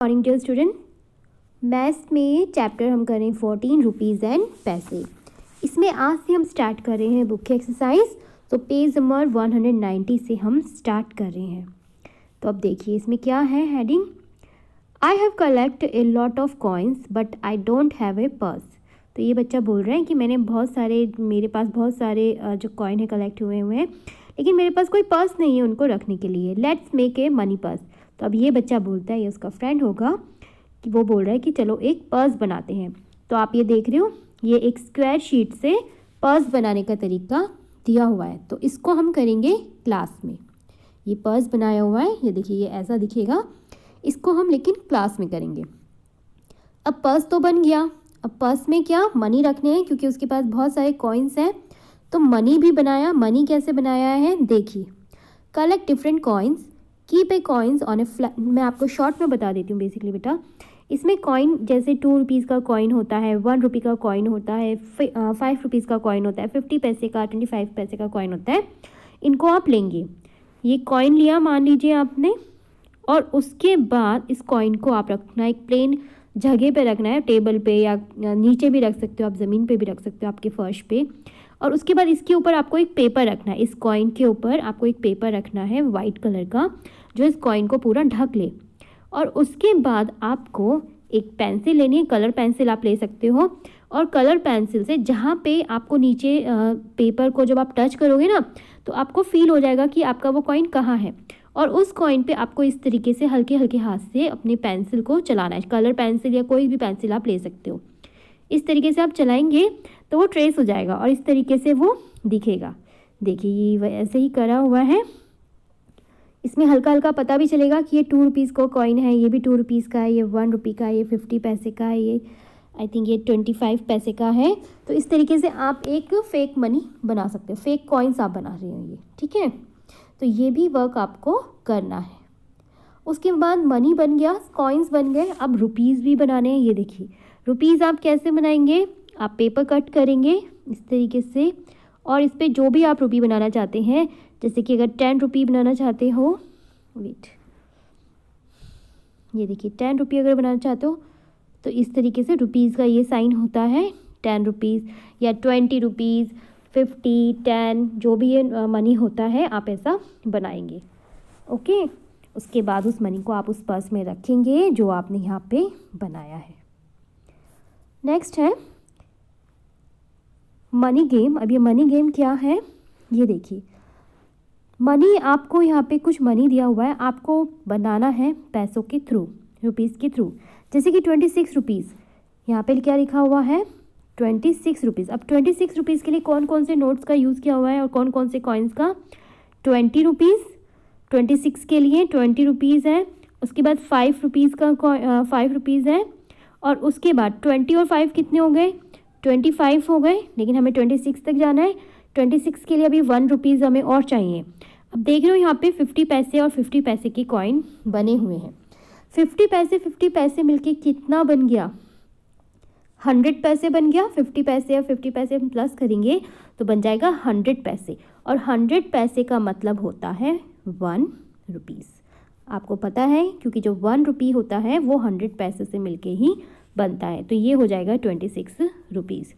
Morning dear student, maths में chapter हम करें 14 रुपीज़ एंड पैसे। इसमें आज से हम स्टार्ट कर रहे हैं बुक की एक्सरसाइज। तो पेज नंबर 190 से हम स्टार्ट कर रहे हैं। तो अब देखिए इसमें क्या है heading, I have collect a lot of coins but I don't have a purse. तो ये बच्चा बोल रहा है कि मेरे पास बहुत सारे जो कॉइन है कलेक्ट हुए हैं, लेकिन मेरे पास कोई पर्स नहीं है उनको रखने के लिए। Let's make a money purse. तो अब ये बच्चा बोलता है, ये उसका फ्रेंड होगा, कि वो बोल रहा है कि चलो एक पर्स बनाते हैं। तो आप ये देख रहे हो, ये एक स्क्वायर शीट से पर्स बनाने का तरीका दिया हुआ है। तो इसको हम करेंगे क्लास में। ये पर्स बनाया हुआ है, ये देखिए, ये ऐसा दिखेगा। इसको हम लेकिन क्लास में करेंगे। अब पर्स तो बन गया, अब पर्स में क्या मनी रखने हैं, क्योंकि उसके पास बहुत सारे कॉइन्स हैं। तो मनी भी बनाया। मनी कैसे बनाया है देखिए, collect different coins, keep a coins on A flat. मैं आपको शॉर्ट में बता देती हूँ बेसिकली बेटा। इसमें कॉइन जैसे 2 रुपीज़ का कॉइन होता है, 1 रुपये का कॉइन होता है, 5 रुपीज़ का कॉइन होता है, 50 पैसे का, 25 पैसे का कॉइन होता है। इनको आप लेंगे, ये कॉइन लिया मान लीजिए आपने, और उसके बाद इस कॉइन को आप रखना एक प्लेन जगह पे रखना है, टेबल पे या नीचे भी रख सकते हो आप, ज़मीन पे भी रख सकते हो आपके फर्श पे। और उसके बाद इसके ऊपर आपको एक पेपर रखना है, इस कॉइन के ऊपर आपको एक पेपर रखना है वाइट कलर का, जो इस कॉइन को पूरा ढक ले। और उसके बाद आपको एक पेंसिल लेनी है, कलर पेंसिल आप ले सकते हो। और कलर पेंसिल से जहाँ पे आपको नीचे पेपर को जब आप टच करोगे ना, तो आपको फील हो जाएगा कि आपका वो कॉइन कहाँ है। और उस कॉइन पे आपको इस तरीके से हल्के हल्के हाथ से अपनी पेंसिल को चलाना है। कलर पेंसिल या कोई भी पेंसिल आप ले सकते हो। इस तरीके से आप चलाएंगे तो वो ट्रेस हो जाएगा और इस तरीके से वो दिखेगा। देखिए ये ऐसे ही करा हुआ है। इसमें हल्का हल्का पता भी चलेगा कि ये 2 रुपीज़ का कॉइन है, ये भी 2 रुपीज़ का है, ये 1 रुपये का है, ये 50 पैसे का है, ये आई थिंक ये 25 पैसे का है। तो इस तरीके से आप एक फेक मनी बना सकते हो, फेक कॉइन्स आप बना रहे हो ये, ठीक है। तो ये भी वर्क आपको करना है। उसके बाद मनी बन गया, कॉइन्स बन गए, अब रुपीज़ भी बनाने हैं। ये देखिए रुपीज़ आप कैसे बनाएंगे, आप पेपर कट करेंगे इस तरीके से, और इस पर जो भी आप रुपये बनाना चाहते हैं, जैसे कि अगर 10 रुपये बनाना चाहते हो, वेट, ये देखिए 10 रुपये अगर बनाना चाहते हो तो इस तरीके से रुपीज़ का ये साइन होता है, 10 रुपीज़ या 20 रुपीज़, 50, 10, जो भी ये मनी होता है आप ऐसा बनाएंगे। ओके, उसके बाद उस मनी को आप उस पर्स में रखेंगे जो आपने यहाँ पे बनाया है। नेक्स्ट है मनी गेम। अब ये मनी गेम क्या है, ये देखिए, मनी आपको यहाँ पे कुछ मनी दिया हुआ है, आपको बनाना है पैसों के थ्रू, रुपीज़ के थ्रू। जैसे कि 26 रुपीज़, यहाँ पे क्या लिखा हुआ है 26 रुपीज़। अब 26 रुपीज़ के लिए कौन कौन से नोट्स का यूज़ किया हुआ है और कौन कौन से कॉइन्स का, 20 रुपीज़ 26 के लिए 20 रुपीज़ है। उसके बाद 5 रुपीज़ का 5 रुपीज़ है। और उसके बाद 20 और 5 कितने हो गए, 25 हो गए, लेकिन हमें 26 तक जाना है। 26 के लिए अभी 1 रुपीज़ हमें और चाहिए। अब देख रहे हो यहाँ पे 50 पैसे और 50 पैसे के कॉइन बने हुए हैं। 50 पैसे मिलके कितना बन गया, 100 पैसे बन गया। 50 पैसे और 50 पैसे हम प्लस करेंगे तो बन जाएगा 100 पैसे। और 100 पैसे का मतलब होता है 1 रुपीज़। आपको पता है, क्योंकि जो 1 रुपये होता है वो 100 पैसे से मिलके ही बनता है। तो ये हो जाएगा 26 रुपीज़।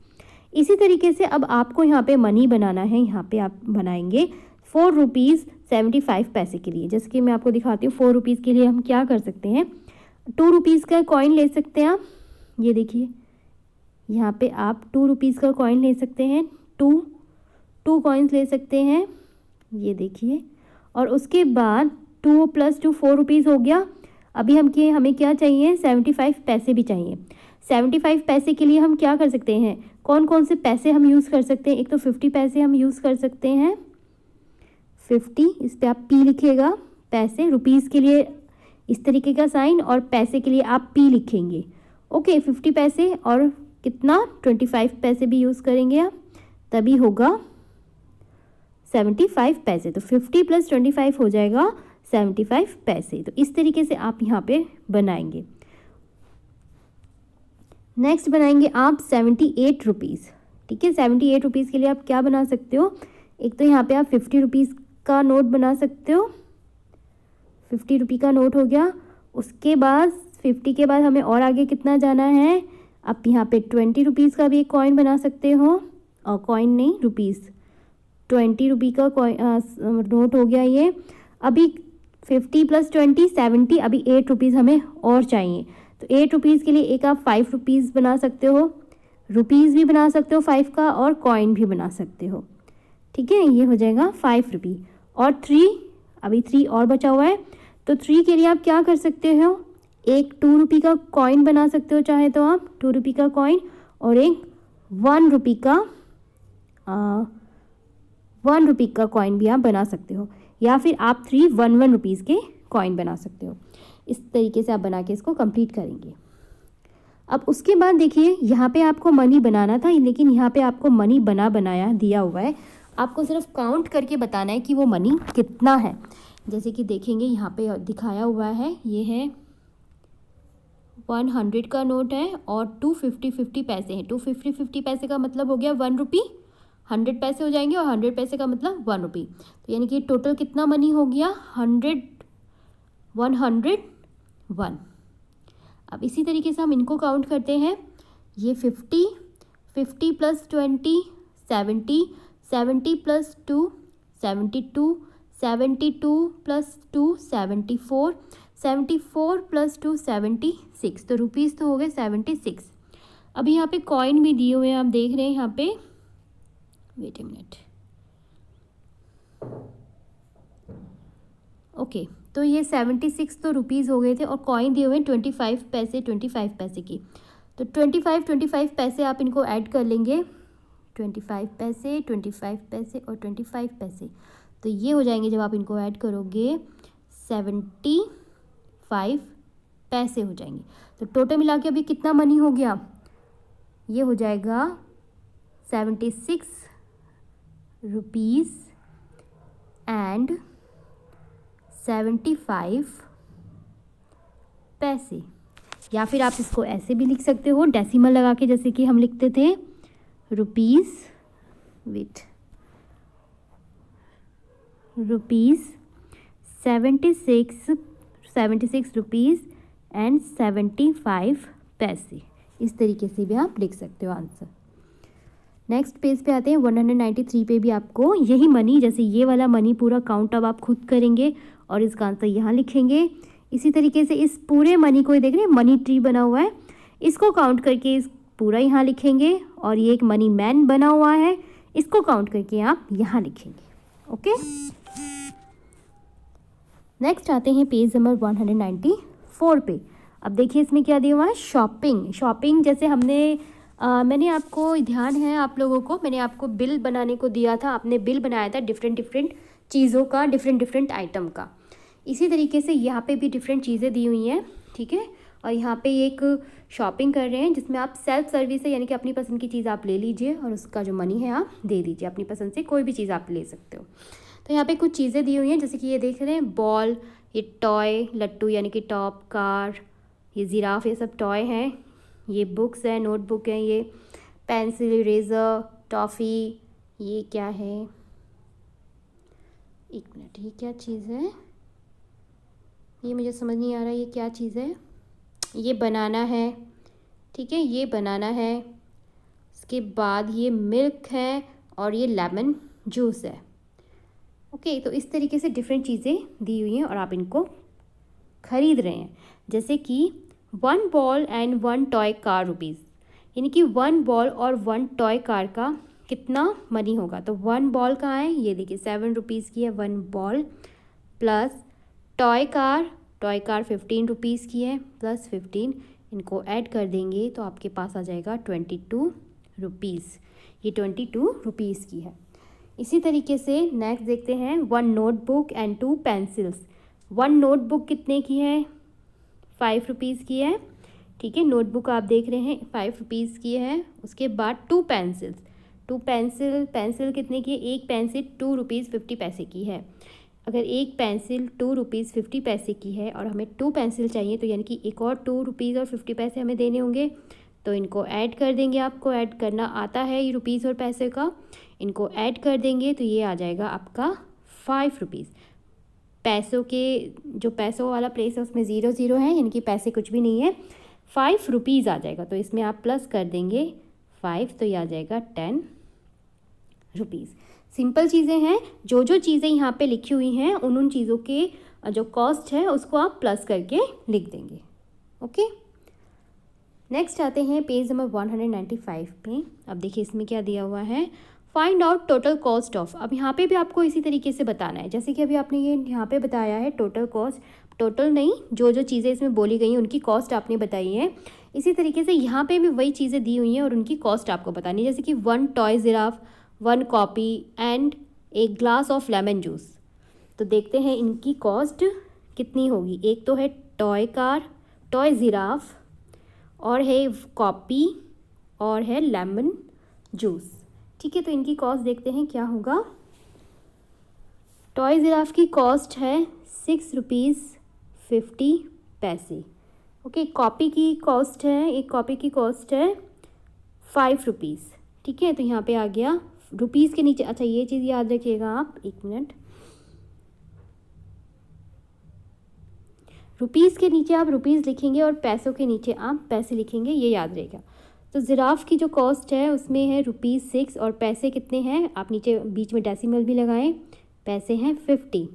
इसी तरीके से अब आपको यहाँ पे मनी बनाना है। यहाँ पे आप बनाएंगे 4 रुपीज़ 75 पैसे के लिए। जैसे कि मैं आपको दिखाती हूँ 4 रुपीज़ के लिए हम क्या कर सकते हैं। 2 रुपीज़ का कॉइन ले सकते हैं आप, ये देखिए यहाँ पे आप 2 रुपीज़ का कॉइन ले सकते हैं, टू कॉइन्स ले सकते हैं, ये देखिए। और उसके बाद 2 + 2 4 रुपीज़ हो गया। अभी हमें क्या चाहिए, 75 पैसे भी चाहिए। 75 पैसे के लिए हम क्या कर सकते हैं, कौन कौन से पैसे हम यूज़ कर सकते हैं। एक तो 50 पैसे हम यूज़ कर सकते हैं, 50, इस पर आप पी लिखिएगा, पैसे। रुपीज़ के लिए इस तरीके का साइन, और पैसे के लिए आप पी लिखेंगे। ओके, 50 पैसे और कितना 25 पैसे भी यूज़ करेंगे आप, तभी होगा 75 पैसे। तो 50 + 25 हो जाएगा 75 पैसे। तो इस तरीके से आप यहाँ पे बनाएंगे। नेक्स्ट बनाएंगे आप 78 रुपीज़, ठीक है। 78 रुपीज़ के लिए आप क्या बना सकते हो, एक तो यहाँ पे आप 50 रुपीज़ का नोट बना सकते हो, 50 रुपये का नोट हो गया। उसके बाद 50 के बाद हमें और आगे कितना जाना है, आप यहाँ पे 20 रुपीज़ का भी एक कॉइन बना सकते हो, और कॉइन नहीं रुपीज़, 20 रुपये का नोट हो गया ये। अभी 50 + 20 70, अभी 8 रुपीज़ हमें और चाहिए, तो 8 रुपीज़ के लिए एक आप 5 रुपीज़ बना सकते हो, रुपीज़ भी बना सकते हो 5 का, और कॉइन भी बना सकते हो। ठीक है, ये हो जाएगा 5 रुपये। और 3, अभी 3 और बचा हुआ है, तो 3 के लिए आप क्या कर सकते हो, एक 2 रुपये का कॉइन बना सकते हो, चाहे तो आप 2 रुपये का कॉइन, और एक 1 रुपये का 1 रुपये का कॉइन भी आप बना सकते हो, या फिर आप 3 1 रुपीज़ के कॉइन बना सकते हो। इस तरीके से आप बना के इसको कंप्लीट करेंगे। अब उसके बाद देखिए, यहाँ पे आपको मनी बनाना था, लेकिन यहाँ पे आपको मनी बनाया दिया हुआ है, आपको सिर्फ काउंट करके बताना है कि वो मनी कितना है। जैसे कि देखेंगे यहाँ पे दिखाया हुआ है, ये है 100 का नोट है और 250 पैसे हैं। 250 पैसे का मतलब हो गया 1 रुपये, 100 पैसे हो जाएंगे, और 100 पैसे का मतलब 1 रुपये, तो यानी कि टोटल कितना मनी हो गया, 101। अब इसी तरीके से हम इनको काउंट करते हैं, ये 50 + 20 70, 70 + 2 72, 72 + 2 74, 74 + 2 76, तो रुपीज़ तो हो गए 76। अभी यहाँ पे कॉइन भी दिए हुए हैं, आप देख रहे हैं यहाँ पे, वेट ए मिनट, ओके, तो ये 76 तो रुपीज़ हो गए थे, और कॉइन दिए हुए हैं 25 पैसे की, तो 25 पैसे आप इनको ऐड कर लेंगे, 25 पैसे और 25 पैसे, तो ये हो जाएंगे, जब आप इनको ऐड करोगे 75 पैसे हो जाएंगे। तो टोटल मिला के अभी कितना मनी हो गया, ये हो जाएगा 76 रुपीज़ एंड 75 पैसे। या फिर आप इसको ऐसे भी लिख सकते हो, डेसिमल लगा के, जैसे कि हम लिखते थे रुपीज़ 76 रुपीज़ एंड 75 पैसे। इस तरीके से भी आप लिख सकते हो आंसर। नेक्स्ट पेज पे आते हैं, 193 पे भी आपको यही मनी, जैसे ये वाला मनी पूरा काउंट अब आप खुद करेंगे और इसका आंसर यहाँ लिखेंगे। इसी तरीके से इस पूरे मनी को देख रहे हैं, मनी ट्री बना हुआ है, इसको काउंट करके इस पूरा यहाँ लिखेंगे, और ये एक मनी मैन बना हुआ है, इसको काउंट करके आप यहाँ लिखेंगे। ओके, नेक्स्ट आते हैं पेज नंबर 194 पे। अब देखिए इसमें क्या दिया हुआ है, शॉपिंग जैसे मैंने आपको ध्यान है आप लोगों को, मैंने आपको बिल बनाने को दिया था, आपने बिल बनाया था डिफरेंट चीज़ों का, डिफरेंट आइटम का। इसी तरीके से यहाँ पे भी डिफरेंट चीज़ें दी हुई हैं, ठीक है। और यहाँ पे एक शॉपिंग कर रहे हैं जिसमें आप सेल्फ सर्विस है, यानी कि अपनी पसंद की चीज़ आप ले लीजिए और उसका जो मनी है आप दे दीजिए, अपनी पसंद से कोई भी चीज़ आप ले सकते हो। तो यहाँ पे कुछ चीज़ें दी हुई हैं, जैसे कि ये देख रहे हैं बॉल, ये टॉय, लट्टू यानी कि टॉप, कार, ये जिराफ, ये सब टॉय हैं। ये बुक्स है, नोटबुक है, ये पेंसिल, इरेज़र, टॉफ़ी, ये क्या है, एक मिनट, ये क्या चीज़ है, ये मुझे समझ नहीं आ रहा ये क्या चीज़ है। ये बनाना है, ठीक है, ये बनाना है। इसके बाद ये मिल्क है और ये लेमन जूस है। ओके, तो इस तरीके से डिफरेंट चीज़ें दी हुई हैं और आप इनको ख़रीद रहे हैं। जैसे कि 1 ball and 1 toy car rupees, यानी कि 1 बॉल और 1 टॉय कार का कितना मनी होगा। तो 1 बॉल कहाँ है, ये देखिए 7 रुपीज़ की है 1 ball, plus toy car 15 rupees की है, प्लस 15, इनको ऐड कर देंगे तो आपके पास आ जाएगा 22 रुपीज़। ये 22 रुपीज़ की है। इसी तरीके से नेक्स्ट देखते हैं 1 नोटबुक एंड 2 पेंसिल्स। 1 नोटबुक कितने की है, 5 रुपीज़ की है, ठीक है। नोटबुक आप देख रहे हैं 5 रुपीज़ की है। उसके बाद 2 पेंसिल्स, पेंसिल कितने की है, एक पेंसिल 2 रुपीज़ 50 पैसे की है। अगर एक पेंसिल 2 रुपीज़ 50 पैसे की है और हमें 2 पेंसिल चाहिए, तो यानी कि एक और 2 रुपीज़ और 50 पैसे हमें देने होंगे, तो इनको ऐड कर देंगे। आपको ऐड करना आता है ये रुपीज़ और पैसे का, इनको ऐड कर देंगे तो ये आ जाएगा आपका 5 रुपीज़। पैसों के जो पैसों वाला प्लेस है उसमें 0 0 है, यानी कि पैसे कुछ भी नहीं है। 5 रुपीज़ आ जाएगा, तो इसमें आप प्लस कर देंगे 5, तो ये आ जाएगा 10 रुपीज़। सिंपल चीज़ें हैं। जो जो चीज़ें यहाँ पे लिखी हुई हैं उन चीज़ों के जो कॉस्ट है उसको आप प्लस करके लिख देंगे। ओके, नेक्स्ट आते हैं पेज नंबर 195 पे। अब देखिए इसमें क्या दिया हुआ है, find out total cost of. अब यहाँ पे भी आपको इसी तरीके से बताना है जैसे कि अभी आपने ये यहाँ पे बताया है टोटल कॉस्ट, टोटल नहीं, जो जो चीज़ें इसमें बोली गई हैं उनकी कॉस्ट आपने बताई है। इसी तरीके से यहाँ पे भी वही चीज़ें दी हुई हैं और उनकी कॉस्ट आपको बतानी है, जैसे कि 1 टॉय जिराफ, 1 कॉपी एंड एक ग्लास ऑफ लेमन जूस। तो देखते हैं इनकी कॉस्ट कितनी होगी। एक तो है टॉय कार, टॉय जिराफ, और है कॉपी, और है लेमन जूस। ठीक है, तो इनकी कॉस्ट देखते हैं क्या होगा। टॉय जिराफ की कॉस्ट है 6 रुपीज़ 50 पैसे। ओके, कॉपी की कॉस्ट है, एक कॉपी की कॉस्ट है 5 रुपीज़। ठीक है, तो यहाँ पे आ गया रुपीज़ के नीचे। अच्छा, ये चीज़ याद रखिएगा आप, 1 मिनट, रुपीज़ के नीचे आप रुपीज़ लिखेंगे और पैसों के नीचे आप पैसे लिखेंगे, ये याद रहेगा। तो जिराफ की जो कॉस्ट है उसमें है ₹6 और पैसे कितने हैं, आप नीचे बीच में डेसिमल भी लगाएं, पैसे हैं 50।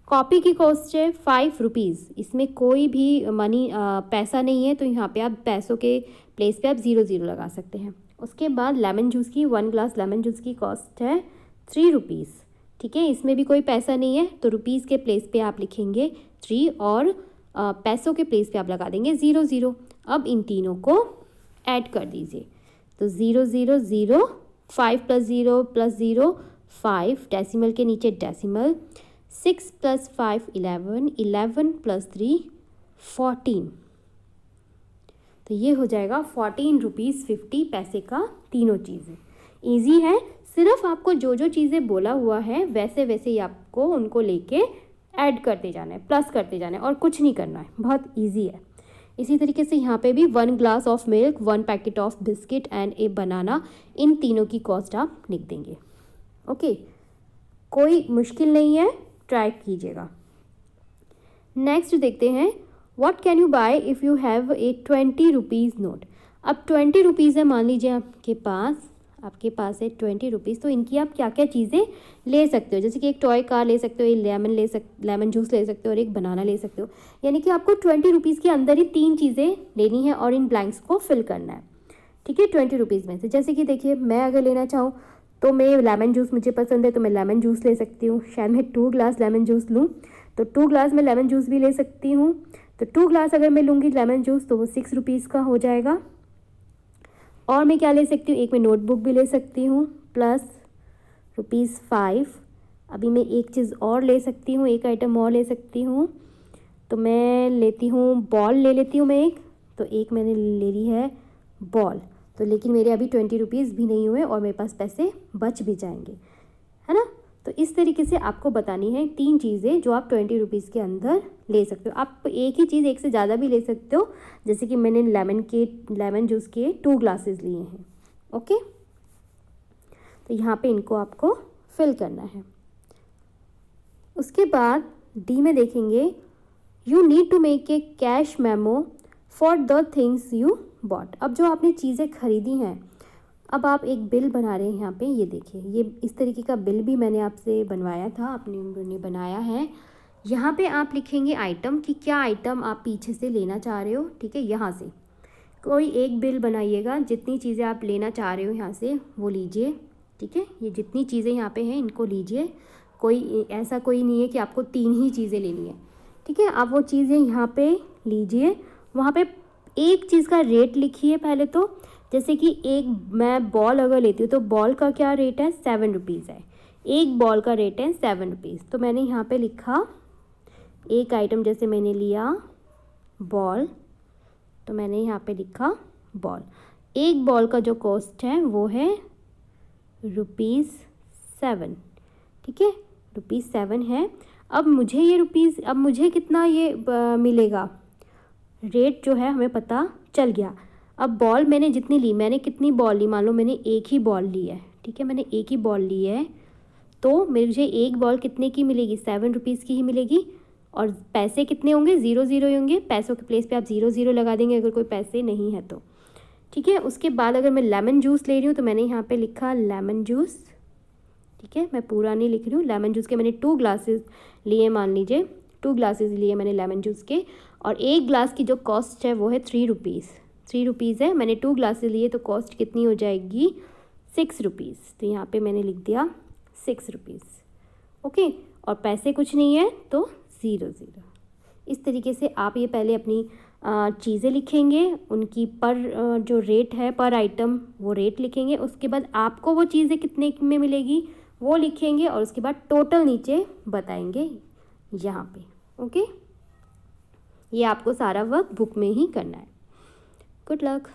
कॉपी की कॉस्ट है 5 रुपीज़, इसमें कोई भी मनी पैसा नहीं है, तो यहाँ पे आप पैसों के प्लेस पे आप 0 0 लगा सकते हैं। उसके बाद लेमन जूस की 1 ग्लास लेमन जूस की कॉस्ट है 3 रुपीज़। ठीक है, इसमें भी कोई पैसा नहीं है, तो रुपीज़ के प्लेस पे आप लिखेंगे 3 और पैसों के प्लेस पे आप लगा देंगे 0 0। अब इन तीनों को ऐड कर दीजिए, तो 0 0 0, 5 + 0 + 0 5, डेसिमल के नीचे डेसिमल, 6 + 5 11, 11 + 3 14। तो ये हो जाएगा 14 रुपीज़ 50 पैसे का तीनों चीज़ें। ईजी है, सिर्फ आपको जो जो चीज़ें बोला हुआ है वैसे वैसे ही आपको उनको लेके ऐड करते जाना है, प्लस करते जाना है और कुछ नहीं करना है, बहुत ईजी है। इसी तरीके से यहाँ पे भी 1 glass of milk, 1 packet of biscuit and a banana, इन तीनों की कॉस्ट आप लिख देंगे। ओके, कोई मुश्किल नहीं है, ट्राई कीजिएगा। नेक्स्ट देखते हैं, what can you buy if you have a 20 rupees note. अब 20 रुपीज़ है, मान लीजिए आपके पास है 20 रुपीज़, तो इनकी आप क्या क्या चीज़ें ले सकते हो, जैसे कि एक टॉय कार ले सकते हो, एक लेमन जूस ले सकते हो और एक बनाना ले सकते हो। यानी कि आपको 20 रुपीज़ के अंदर ही 3 चीज़ें लेनी है और इन ब्लैंक्स को फिल करना है। ठीक है, 20 रुपीज़ में से, जैसे कि देखिए मैं अगर लेना चाहूँ तो मैं लेमन जूस मुझे पसंद है तो मैं लेमन जूस ले सकती हूँ। शायद मैं 2 ग्लास लेमन जूस लूँ तो 2 ग्लास में लेमन जूस भी ले सकती हूँ। तो 2 ग्लास अगर मैं लूँगी लेमन जूस तो वो 6 रुपीज़ का हो जाएगा। और मैं क्या ले सकती हूँ, एक मैं नोटबुक भी ले सकती हूँ प्लस ₹5। अभी मैं एक चीज़ और ले सकती हूँ, एक आइटम और ले सकती हूँ, तो मैं लेती हूँ बॉल ले लेती हूँ मैं एक, तो एक मैंने ले ली है बॉल। तो लेकिन मेरे अभी 20 रुपीज़ भी नहीं हुए और मेरे पास पैसे बच भी जाएंगे, है ना। तो इस तरीके से आपको बतानी है 3 चीज़ें जो आप 20 रुपीज़ के अंदर ले सकते हो। आप एक ही चीज़ एक से ज़्यादा भी ले सकते हो, जैसे कि मैंने लेमन जूस के 2 ग्लासेस लिए हैं। ओके, तो यहाँ पे इनको आपको फिल करना है। उसके बाद डी में देखेंगे, you need to make a cash memo for the things you bought. अब जो आपने चीज़ें खरीदी हैं, अब आप एक बिल बना रहे हैं। यहाँ पे ये देखिए, ये इस तरीके का बिल भी मैंने आपसे बनवाया था, आपने बनाया है। यहाँ पे आप लिखेंगे आइटम कि क्या आइटम आप पीछे से लेना चाह रहे हो। ठीक है, यहाँ से कोई एक बिल बनाइएगा, जितनी चीज़ें आप लेना चाह रहे हो यहाँ से वो लीजिए। ठीक है, ये जितनी चीज़ें यहाँ पे हैं इनको लीजिए। कोई ऐसा कोई नहीं है कि आपको 3 ही चीज़ें लेनी है। ठीक है, आप वो चीज़ें यहाँ पे लीजिए। वहाँ पे एक चीज़ का रेट लिखिए पहले तो, जैसे कि एक मैं बॉल अगर लेती हूँ तो बॉल का क्या रेट है, 7 रुपीज़ है। एक बॉल का रेट है 7 रुपीज़। तो मैंने यहाँ पे लिखा एक आइटम, जैसे मैंने लिया बॉल, तो मैंने यहाँ पे लिखा बॉल। एक बॉल का जो कॉस्ट है वो है ₹7। ठीक है, ₹7 है। अब मुझे कितना ये मिलेगा, रेट जो है हमें पता चल गया। अब बॉल मैंने जितनी ली, मैंने कितनी बॉल ली, मान लो मैंने एक ही बॉल ली है। ठीक है, मैंने एक ही बॉल ली है, तो मुझे एक बॉल कितने की मिलेगी, 7 रुपीज़ की ही मिलेगी। और पैसे कितने होंगे, 0 0 ही होंगे। पैसों के प्लेस पे आप 0 0 लगा देंगे अगर कोई पैसे नहीं है तो, ठीक है। उसके बाद अगर मैं लेमन जूस ले रही हूँ तो मैंने यहाँ पे लिखा लेमन जूस, ठीक है। मैं पूरा नहीं लिख रही हूँ। लेमन जूस के मैंने 2 ग्लासेस लिए, मान लीजिए 2 ग्लासेस लिए मैंने लेमन जूस के, और एक ग्लास की जो कॉस्ट है वो है 3 रुपीज़। 3 रुपीज़ है, मैंने 2 ग्लासेस लिए तो कॉस्ट कितनी हो जाएगी, 6 रुपीज़। तो यहाँ पे मैंने लिख दिया 6 रुपीज़, ओके। और पैसे कुछ नहीं है तो 0 0। इस तरीके से आप ये पहले अपनी चीज़ें लिखेंगे, उनकी पर जो रेट है पर आइटम वो रेट लिखेंगे। उसके बाद आपको वो चीज़ें कितने में मिलेगी वो लिखेंगे, और उसके बाद टोटल नीचे बताएंगे यहाँ पे, ओके। ये आपको सारा वर्क बुक में ही करना है। Good luck.